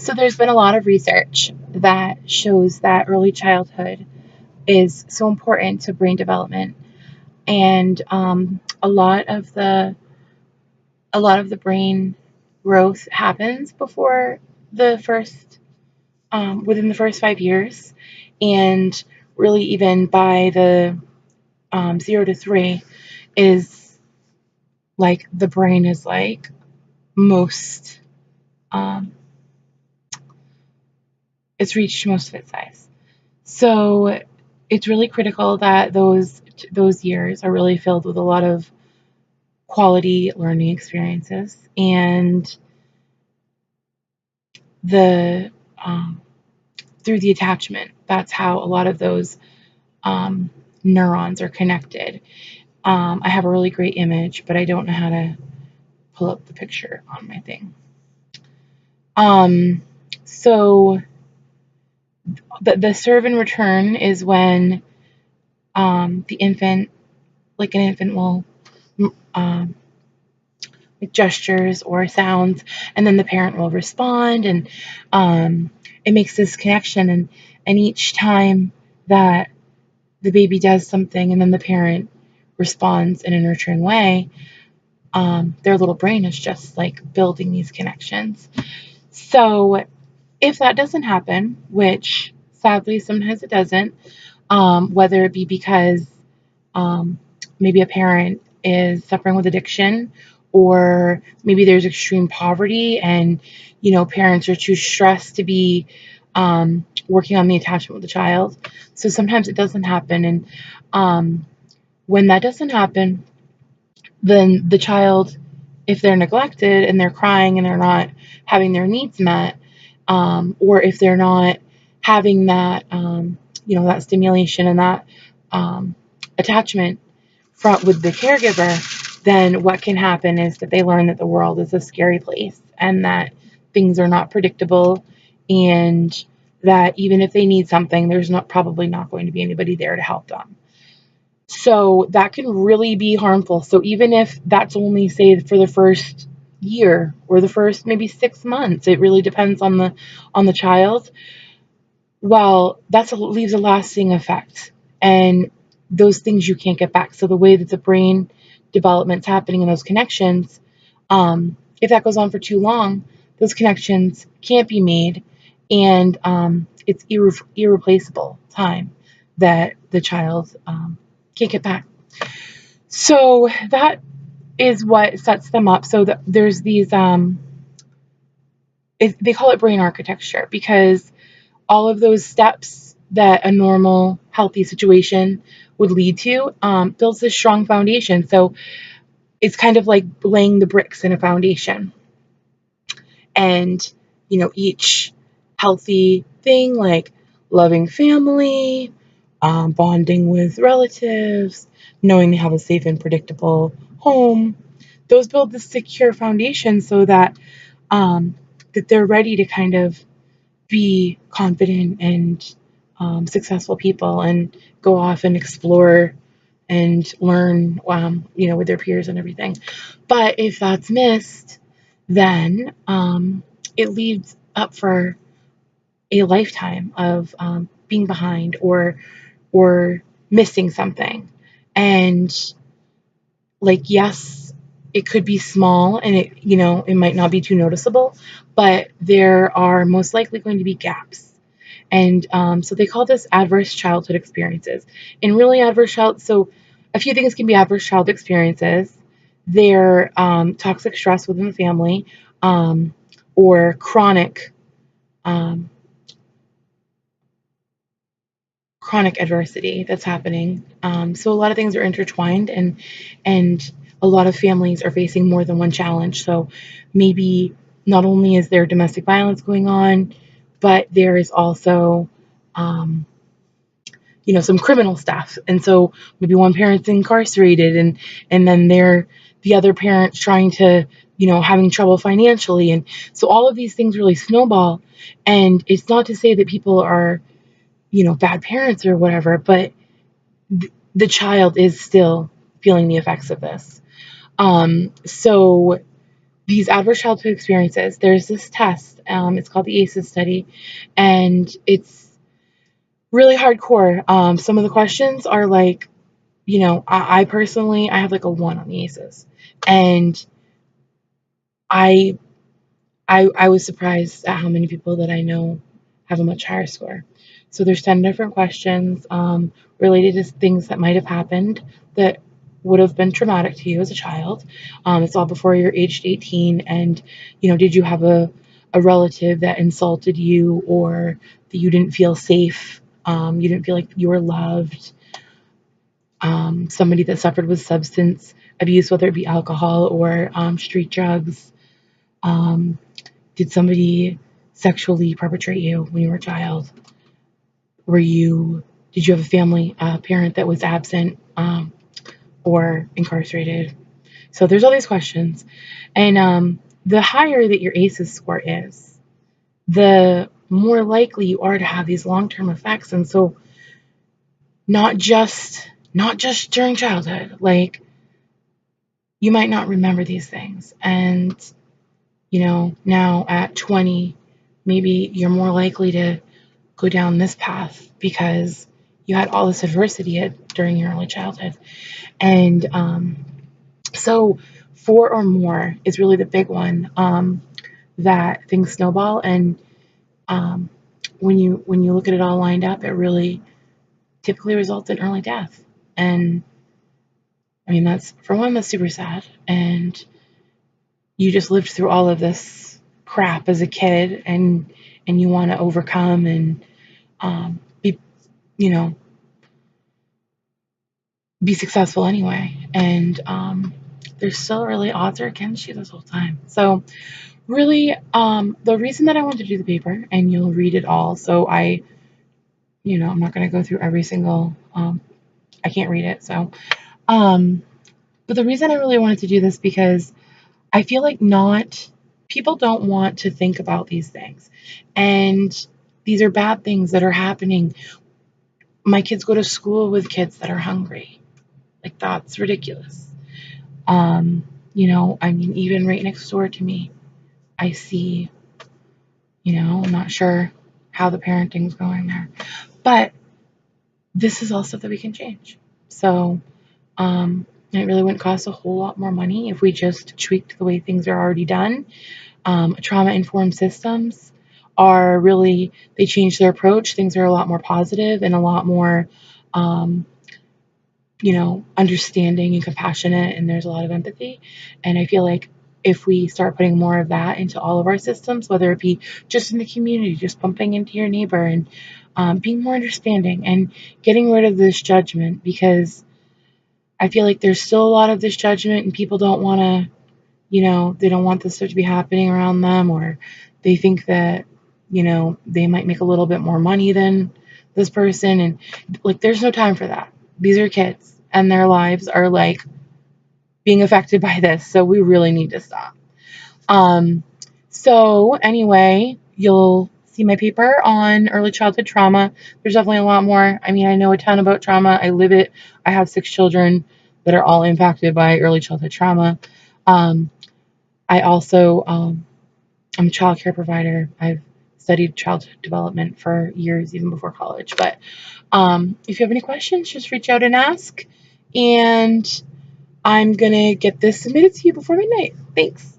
So there's been a lot of research that shows that early childhood is so important to brain development, and a lot of the brain growth happens before the first within the first 5 years, and really even by the 0 to 3 is like the brain is like most um, it's reached most of its size. So it's really critical that those years are really filled with a lot of quality learning experiences, and the through the attachment, that's how a lot of those um, neurons are connected. I have a really great image, but I don't know how to pull up the picture on my thing. Um, so the serve and return is when the infant, like an infant, will um, like gestures or sounds, and then the parent will respond, and it makes this connection. And each time that the baby does something, and then the parent responds in a nurturing way, their little brain is just like building these connections. So if that doesn't happen, which sadly sometimes it doesn't, whether it be because um, maybe a parent is suffering with addiction, or maybe there's extreme poverty, and parents are too stressed to be working on the attachment with the child. So sometimes it doesn't happen, and um, when that doesn't happen, then the child, if they're neglected and they're crying and they're not having their needs met, or if they're not having that stimulation and that um, attachment with the caregiver, then what can happen is that they learn that the world is a scary place, and that things are not predictable, and that even if they need something, there's probably not going to be anybody there to help them. So that can really be harmful. So even if that's only, say, for the first year or the first maybe 6 months, it really depends on the child. Well, leaves a lasting effect, and those things you can't get back. So the way that the brain development's happening and those connections, if that goes on for too long, those connections can't be made, and it's irreplaceable time that the child can't get back. So that is what sets them up. So there's these, they call it brain architecture, because all of those steps that a normal, healthy situation would lead to builds this strong foundation. So it's kind of like laying the bricks in a foundation. And, each healthy thing, like loving family, bonding with relatives, knowing they have a safe and predictable home, those build this secure foundation, so that that they're ready to kind of be confident and successful people, and go off and explore and learn, with their peers and everything. But if that's missed, then it leads up for a lifetime of being behind, or missing something. And like, yes, it could be small, and it might not be too noticeable, but there are most likely going to be gaps. And so they call this adverse childhood experiences. And really, so a few things can be adverse child experiences. They're toxic stress within the family, or um, chronic adversity that's happening. So a lot of things are intertwined, and a lot of families are facing more than one challenge. So maybe not only is there domestic violence going on, but there is also some criminal stuff. And so maybe one parent's incarcerated, and then the other parent's trying to, having trouble financially. And so all of these things really snowball. And it's not to say that people are, bad parents or whatever, but the child is still feeling the effects of this. So these adverse childhood experiences, there's this test. It's called the ACEs study, and it's really hardcore. Some of the questions are like, I personally, I have like a 1 on the ACEs, and I I was surprised at how many people that I know have a much higher score. So there's 10 different questions related to things that might have happened that would have been traumatic to you as a child. It's all before you're aged 18. And, did you have a relative that insulted you, or that you didn't feel safe? You didn't feel like you were loved? Somebody that suffered with substance abuse, whether it be alcohol or street drugs? Um, did somebody sexually perpetrate you when you were a child? Did you have a family parent that was absent or incarcerated? So there's all these questions. And the higher that your ACEs score is, the more likely you are to have these long-term effects. And so not just during childhood, like you might not remember these things. And, now at 20, maybe you're more likely to go down this path because you had all this adversity during your early childhood. And so 4 or more is really the big one, that things snowball. And um, when you look at it all lined up, it really typically results in early death. And I mean, that's, for one, that's super sad. And you just lived through all of this crap as a kid, and you want to overcome and be, you know, be successful anyway. And there's still really odds are against you this whole time. So really, the reason that I wanted to do the paper, and you'll read it all, so I'm not going to go through every single, I can't read it. So, but the reason I really wanted to do this, because I feel like people don't want to think about these things. And these are bad things that are happening. My kids go to school with kids that are hungry. Like, that's ridiculous. I mean, even right next door to me, I see, I'm not sure how the parenting's going there, but this is all stuff that we can change. So, it really wouldn't cost a whole lot more money if we just tweaked the way things are already done. Trauma-informed systems they change their approach. Things are a lot more positive and a lot more, um, understanding and compassionate, and there's a lot of empathy. And I feel like if we start putting more of that into all of our systems, whether it be just in the community, just bumping into your neighbor, and being more understanding and getting rid of this judgment, because I feel like there's still a lot of this judgment, and people don't want to, they don't want this stuff to be happening around them, or they think that, they might make a little bit more money than this person. And like, there's no time for that. These are kids, and their lives are like being affected by this. So we really need to stop. Um, so anyway, you'll see my paper on early childhood trauma. There's definitely a lot more. I mean, I know a ton about trauma. I live it. I have 6 children that are all impacted by early childhood trauma. Um, I also, I'm a child care provider. I've studied childhood development for years, even before college. But if you have any questions, just reach out and ask. And I'm going to get this submitted to you before midnight. Thanks.